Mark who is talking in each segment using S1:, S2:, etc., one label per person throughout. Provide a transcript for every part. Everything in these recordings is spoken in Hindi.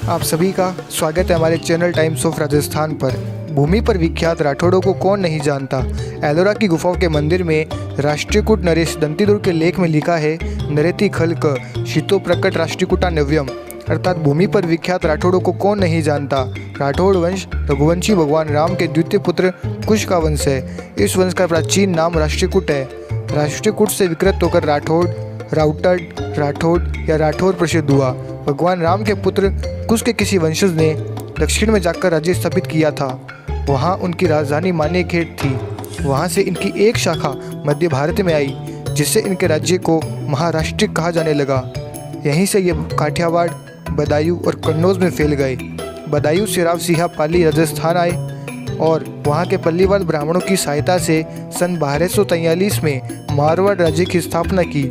S1: आप सभी का स्वागत है हमारे चैनल टाइम्स ऑफ राजस्थान पर। भूमि पर विख्यात राठौड़ों को कौन नहीं जानता। एलोरा की गुफाओं के मंदिर में राष्ट्रीयकूट नरेश दंतीदुर्ग के लेख में लिखा है, नरेति खल्क शीतो प्रकट राष्ट्रीयकूटा नव्यम, अर्थात भूमि पर विख्यात राठौड़ों को कौन नहीं जानता। राठौड़ वंश रघुवंशी भगवान राम के द्वितीय पुत्र कुश का वंश है। इस वंश का प्राचीन नाम राष्ट्रीयकूट है। राष्ट्रीयकूट से विकृत होकर राठौड़, राउटड़, राठौड़ या राठौर प्रसिद्ध हुआ। भगवान राम के पुत्र कुश के किसी वंशज ने दक्षिण में जाकर राज्य स्थापित किया था। वहाँ उनकी राजधानी मानेखेड़ थी। वहाँ से इनकी एक शाखा मध्य भारत में आई, जिससे इनके राज्य को महाराष्ट्र कहा जाने लगा। यहीं से ये काठियावाड़, बदायूं और कन्नौज में फैल गए। बदायूं से राव सिंह पाली राजस्थान आए और वहाँ के पल्लीवाल ब्राह्मणों की सहायता से सन 1243 में मारवाड़ राज्य की स्थापना की।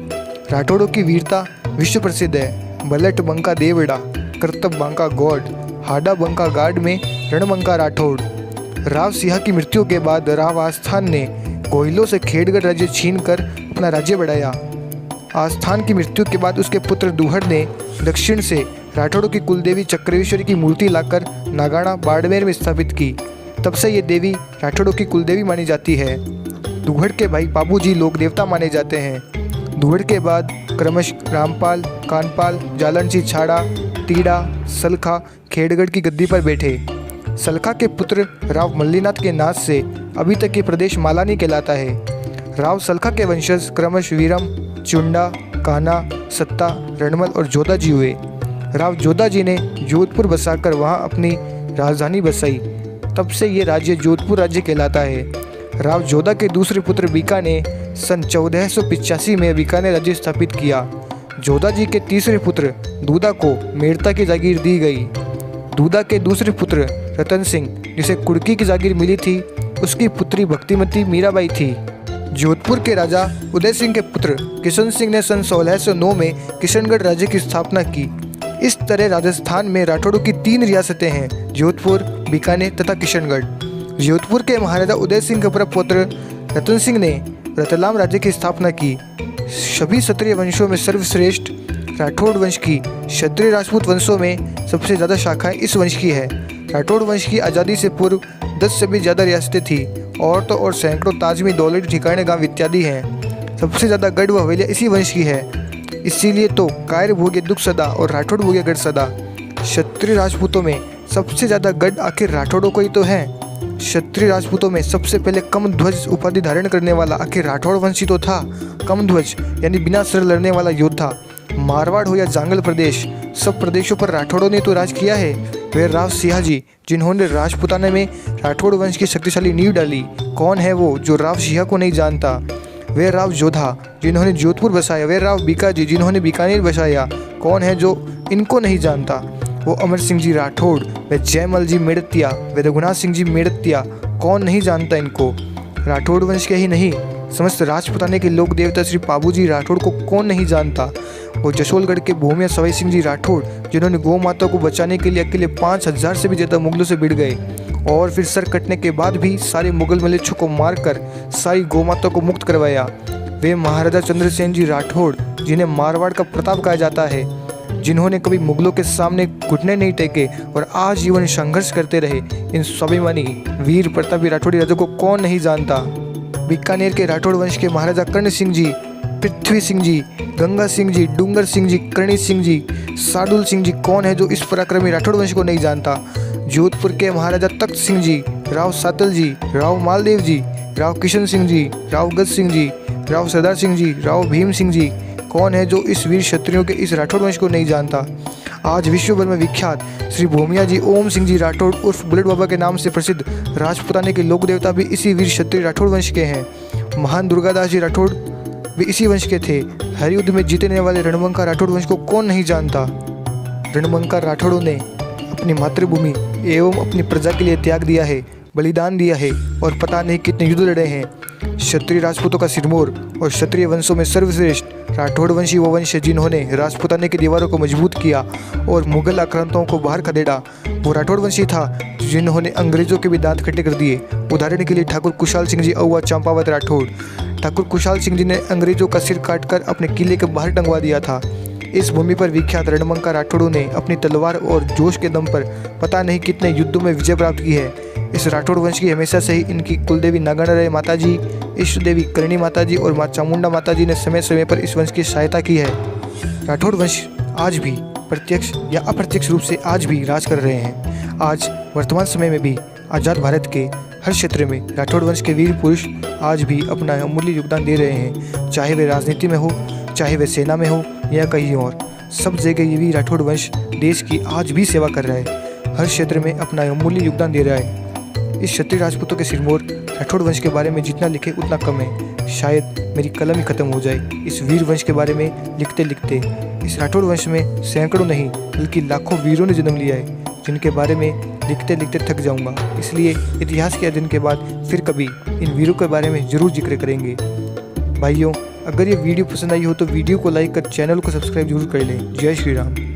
S1: राठौड़ों की वीरता विश्व प्रसिद्ध है। बलट बंका देवड़ा, करतब बंका गौड़, हाडा बंका गार्ड में रणबंका राठौड़। राव सिंह की मृत्यु के बाद राव आस्थान ने कोयलों से खेड़गढ़ राज्य छीनकर अपना राज्य बढ़ाया। आस्थान की मृत्यु के बाद उसके पुत्र दूहड़ ने दक्षिण से राठौड़ों की कुलदेवी चक्रवेश्वरी की मूर्ति लाकर नागाना बाड़मेर में स्थापित की। तब से ये देवी राठौड़ों की कुलदेवी मानी जाती है। दूहड़ के भाई बाबूजी लोक देवता माने जाते हैं। दूहड़ के बाद क्रमश रामपाल, कानपाल, जालनसी छाड़ा, तीड़ा, सलखा खेड़गढ़ की गद्दी पर बैठे। सलखा के पुत्र राव मल्लीनाथ के नाश से अभी तक ये प्रदेश मालानी कहलाता है। राव सलखा के वंशज क्रमश वीरम, चुंडा, कान्हा, सत्ता, रणमल और जोधाजी हुए। राव जोधाजी ने जोधपुर बसाकर वहाँ अपनी राजधानी बसाई। तब से ये राज्य जोधपुर राज्य कहलाता है। राव जोधा के दूसरे पुत्र बीका ने सन 1485 में बीकानेर राज्य स्थापित किया। जोधाजी के तीसरे पुत्र दूधा को मेड़ता की जागीर दी गई। दूधा के दूसरे पुत्र रतन सिंह, जिसे कुड़की की जागीर मिली थी, उसकी पुत्री भक्तिमती मीराबाई थी। जोधपुर के राजा उदय सिंह के पुत्र किशन सिंह ने सन 1609 में किशनगढ़ राज्य की स्थापना की। इस तरह राजस्थान में राठौड़ों की 3 रियासतें हैं, जोधपुर, बीकानेर तथा किशनगढ़। जोधपुर के महाराजा उदय सिंह के प्रपुत्र रतन सिंह ने रतलाम राज्य की स्थापना की। सभी क्षत्रिय वंशों में सर्वश्रेष्ठ राठौड़ वंश की क्षत्रिय राजपूत वंशों में सबसे ज़्यादा शाखाएं इस वंश की है। राठौड़ वंश की आज़ादी से पूर्व 10 से भी ज़्यादा रियासतें थी और तो और सैकड़ों ताजमी, दौलत, ठिकाने, गांव इत्यादि हैं। सबसे ज़्यादा गढ़ व हवेलियाँ इसी वंश की है। इसीलिए तो कायर भोगे दुख सदा और राठौड़ भोगे गढ़ सदा। क्षत्रिय राजपूतों में सबसे ज़्यादा गढ़ आखिर राठौड़ों को ही तो है। क्षत्रिय राजपूतों में सबसे पहले कमध्वज उपाधि धारण करने वाला आखिर राठौड़ वंशी तो था। कमध्वज यानी बिना सर लड़ने वाला योद्धा। मारवाड़ हो या जांगल प्रदेश, सब प्रदेशों पर राठौड़ों ने तो राज किया है। वे राव सिंहाजी, जिन्होंने राजपुताना में राठौड़ वंश की शक्तिशाली नींव डाली। कौन है वो जो राव सिंह को नहीं जानता। वे राव जोधा, जिन्होंने जोधपुर बसाया। वे राव बीकाजी, जिन्होंने बीकानेर बसाया। कौन है जो इनको नहीं जानता। वो अमर सिंह जी राठौड़, वे जयमल जी मेड़तिया, वे रघुनाथ सिंह जी मेड़तिया। कौन नहीं जानता इनको। राठौड़ वंश के ही नहीं, समस्त राजपुताने के लोक देवता श्री पाबूजी राठौड़ को कौन नहीं जानता। वो जसोलगढ़ के भूमिया सवाई सिंह जी राठौड़, जिन्होंने गौ माता को बचाने के लिए अकेले 5000 से भी ज़्यादा मुगलों से भिड़ गए और फिर सर कटने के बाद भी सारे मुगल मलेच्छों को मारकर सारी गौ माता को मुक्त करवाया। वे महाराजा चंद्रसेन जी राठौड़, जिन्हें मारवाड़ का प्रताप कहा जाता है, जिन्होंने कभी मुगलों के सामने घुटने नहीं टेके और आजीवन संघर्ष करते रहे। इन स्वाभिमानी वीर प्रतापी राठौड़ी राजा को कौन नहीं जानता। बीकानेर के राठौड़ वंश के महाराजा कर्ण सिंह जी, पृथ्वी सिंह जी, गंगा सिंह जी, डूंगर सिंह जी, करणी सिंह जी, साडुल सिंह जी। कौन है जो इस पराक्रमी राठौड़ वंश को नहीं जानता। जोधपुर के महाराजा तख्त सिंह जी, राव सातल जी, राव मालदेव जी, राव किशन सिंह जी, राव गज सिंह जी, राव सरदार सिंह जी, राव भीम सिंह जी। कौन है जो इस वीर क्षत्रियों के इस राठौड़ वंश को नहीं जानता। आज विश्व भर में विख्यात श्री भूमिया जी ओम सिंह जी राठौड़ उर्फ बुलेट बाबा के नाम से प्रसिद्ध राजपुताने के लोक देवता भी इसी वीर क्षत्रिय राठौड़ वंश के हैं। महान दुर्गादास जी राठौड़ भी इसी वंश के थे। हर युद्ध में जीतने वाले रणबंका राठौड़ वंश को कौन नहीं जानता। रणबंका राठौड़ों ने अपनी मातृभूमि एवं अपनी प्रजा के लिए त्याग दिया है, बलिदान दिया है और पता नहीं कितने युद्ध लड़े हैं। क्षत्रिय राजपूतों का सिरमौर और क्षत्रिय वंशों में सर्वश्रेष्ठ राठौड़ वंशी वो वंश है जिन्होंने राजपुताने की दीवारों को मजबूत किया और मुगल आक्रांताओं को बाहर खदेड़ा। वो राठौड़ वंशी था जिन्होंने अंग्रेजों के भी दांत खट्टे कर दिए। उदाहरण के लिए ठाकुर कुशाल सिंह जी अहुआ चंपावत राठौड़। ठाकुर कुशाल सिंह जी ने अंग्रेजों का सिर काटकर अपने किले के बाहर टंगवा दिया था। इस भूमि पर विख्यात रणबंका राठौड़ों ने अपनी तलवार और जोश के दम पर पता नहीं कितने युद्धों में विजय प्राप्त की है। इस राठौड़ वंश की हमेशा से ही इनकी कुलदेवी नागणरय माताजी, इष्ट देवी करणी माताजी और माँ चामुंडा माताजी ने समय समय पर इस वंश की सहायता की है। राठौड़ वंश आज भी प्रत्यक्ष या अप्रत्यक्ष रूप से आज भी राज कर रहे हैं। आज वर्तमान समय में भी आज़ाद भारत के हर क्षेत्र में राठौड़ वंश के वीर पुरुष आज भी अपना अमूल्य योगदान दे रहे हैं, चाहे वे राजनीति में हो, चाहे वे सेना में हो या कहीं और। सब जगह ये भी राठौड़ वंश देश की आज भी सेवा कर रहा है, हर क्षेत्र में अपना अमूल्य योगदान दे रहा है। इस क्षत्रिय राजपूतों के सिरमौर राठौड़ वंश के बारे में जितना लिखे उतना कम है। शायद मेरी कलम ही खत्म हो जाए इस वीर वंश के बारे में लिखते लिखते। इस राठौड़ वंश में सैकड़ों नहीं बल्कि लाखों वीरों ने जन्म लिया है, जिनके बारे में लिखते लिखते थक जाऊंगा। इसलिए इतिहास के अध्ययन के बाद फिर कभी इन वीरों के बारे में ज़रूर जिक्र करेंगे। भाइयों, अगर ये वीडियो पसंद आई हो तो वीडियो को लाइक कर चैनल को सब्सक्राइब जरूर कर लें। जय श्री राम।